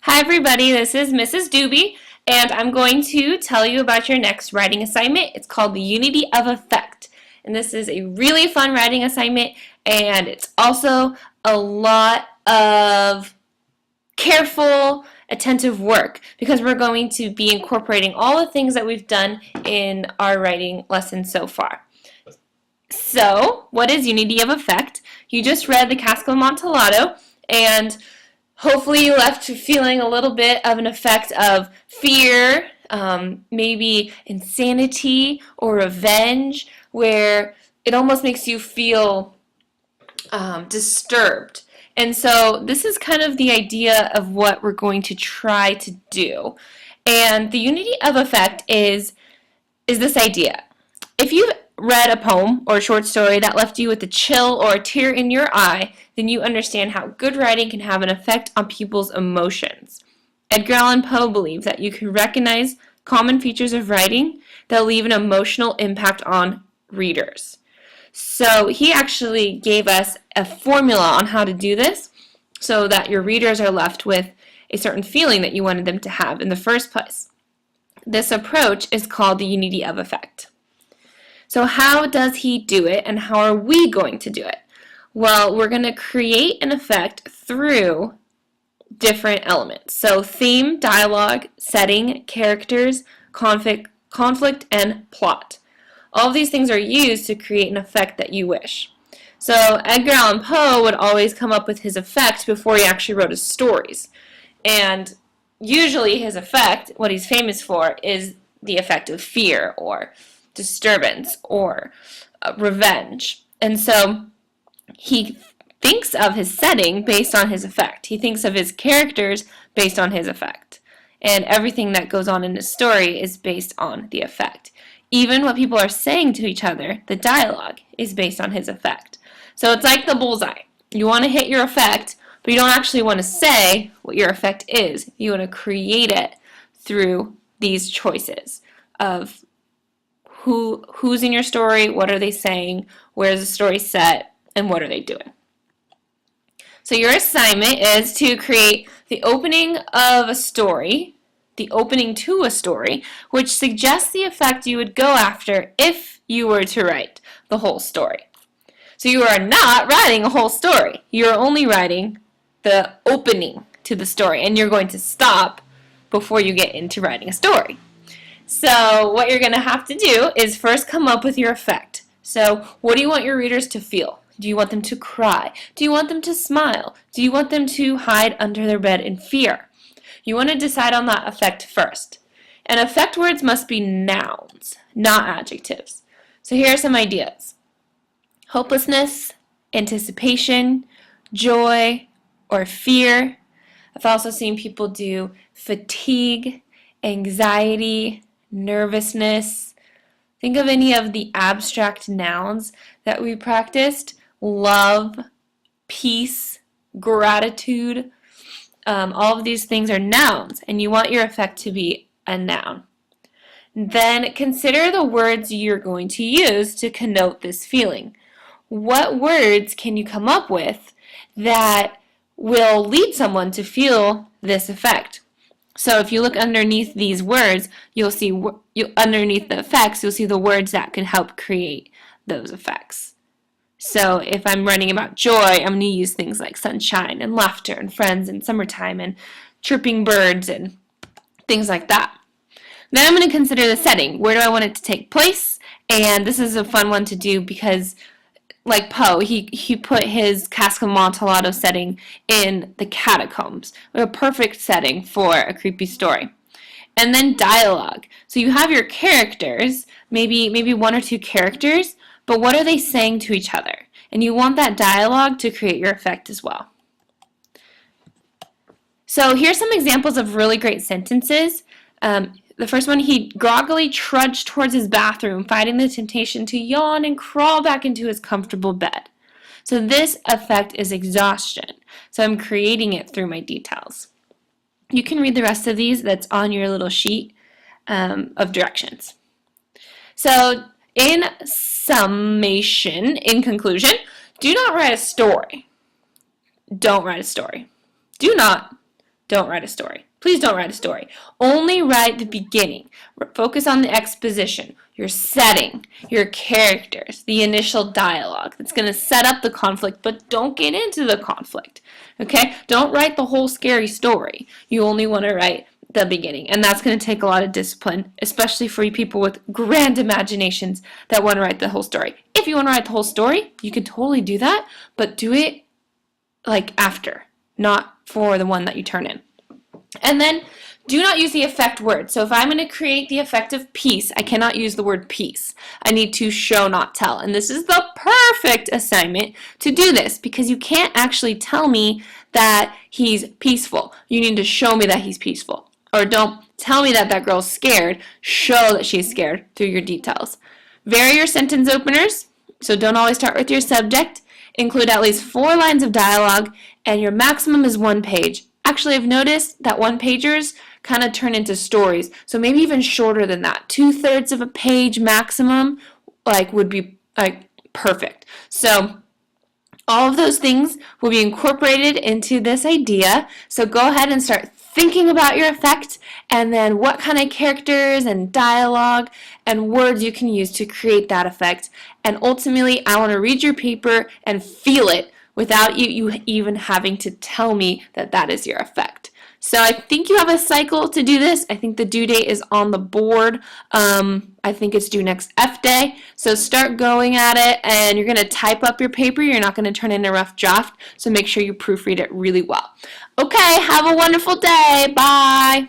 Hi everybody, this is Mrs. Doobie, and I'm going to tell you about your next writing assignment. It's called The Unity of Effect, and this is a really fun writing assignment, and it's also a lot of careful, attentive work because we're going to be incorporating all the things that we've done in our writing lesson so far. So, what is Unity of Effect? You just read the Cask of Amontillado, and hopefully you left feeling a little bit of an effect of fear, maybe insanity or revenge, where it almost makes you feel disturbed. And so this is kind of the idea of what we're going to try to do. And the unity of effect is this idea. If you've read a poem or a short story that left you with a chill or a tear in your eye, then you understand how good writing can have an effect on people's emotions. Edgar Allan Poe believed that you can recognize common features of writing that leave an emotional impact on readers. So he actually gave us a formula on how to do this so that your readers are left with a certain feeling that you wanted them to have in the first place. This approach is called the unity of effect. So how does he do it, and how are we going to do it? Well, we're going to create an effect through different elements. So theme, dialogue, setting, characters, conflict, and plot. All of these things are used to create an effect that you wish. So Edgar Allan Poe would always come up with his effect before he actually wrote his stories. And usually his effect, what he's famous for, is the effect of fear or disturbance or revenge. And so he thinks of his setting based on his effect. He thinks of his characters based on his effect. And everything that goes on in his story is based on the effect. Even what people are saying to each other, the dialogue, is based on his effect. So it's like the bullseye. You want to hit your effect, but you don't actually want to say what your effect is. You want to create it through these choices of who's in your story, what are they saying, where is the story set, and what are they doing. So your assignment is to create the opening of a story, the opening to a story, which suggests the effect you would go after if you were to write the whole story. So you are not writing a whole story. You're only writing the opening to the story, and you're going to stop before you get into writing a story. So what you're going to have to do is first come up with your effect. So what do you want your readers to feel? Do you want them to cry? Do you want them to smile? Do you want them to hide under their bed in fear? You want to decide on that effect first. And effect words must be nouns, not adjectives. So here are some ideas. Hopelessness, anticipation, joy, or fear. I've also seen people do fatigue, anxiety, nervousness. Think of any of the abstract nouns that we practiced. Love, peace, gratitude. All of these things are nouns, and you want your effect to be a noun. Then consider the words you're going to use to connote this feeling. What words can you come up with that will lead someone to feel this effect? So if you look underneath these words, you'll see underneath the effects, you'll see the words that can help create those effects. So if I'm writing about joy, I'm going to use things like sunshine and laughter and friends and summertime and chirping birds and things like that. Then I'm going to consider the setting. Where do I want it to take place? And this is a fun one to do because like Poe, he put his Cask of Amontillado setting in the catacombs. A perfect setting for a creepy story. And then dialogue. So you have your characters, maybe one or two characters, but what are they saying to each other? And you want that dialogue to create your effect as well. So here's some examples of really great sentences. The first one, he groggily trudged towards his bathroom, fighting the temptation to yawn and crawl back into his comfortable bed. So this effect is exhaustion. So I'm creating it through my details. You can read the rest of these. That's on your little sheet of directions. So in summation, in conclusion, do not write a story. Don't write a story. Do not don't write a story. Please don't write a story. Only write the beginning. Focus on the exposition, your setting, your characters, the initial dialogue that's going to set up the conflict, but don't get into the conflict. Okay? Don't write the whole scary story. You only want to write the beginning, and that's going to take a lot of discipline, especially for you people with grand imaginations that want to write the whole story. If you want to write the whole story, you can totally do that, but do it like after, not for the one that you turn in. And then do not use the effect word. So if I'm going to create the effect of peace, I cannot use the word peace. I need to show, not tell. And this is the perfect assignment to do this, because you can't actually tell me that he's peaceful. You need to show me that he's peaceful. Or don't tell me that that girl's scared. Show that she's scared through your details. Vary your sentence openers. So don't always start with your subject. Include at least 4 lines of dialogue, and your maximum is 1 page. Actually, I've noticed that 1-pagers kind of turn into stories, so maybe even shorter than that. 2/3 of a page maximum, would be perfect. So all of those things will be incorporated into this idea. So go ahead and start thinking about your effect, and then what kind of characters and dialogue and words you can use to create that effect. And ultimately, I want to read your paper and feel it without you even having to tell me that that is your effect. So I think you have a cycle to do this. I think the due date is on the board. I think it's due next F day. So start going at it, and you're going to type up your paper. You're not going to turn in a rough draft, so make sure you proofread it really well. Okay, have a wonderful day. Bye.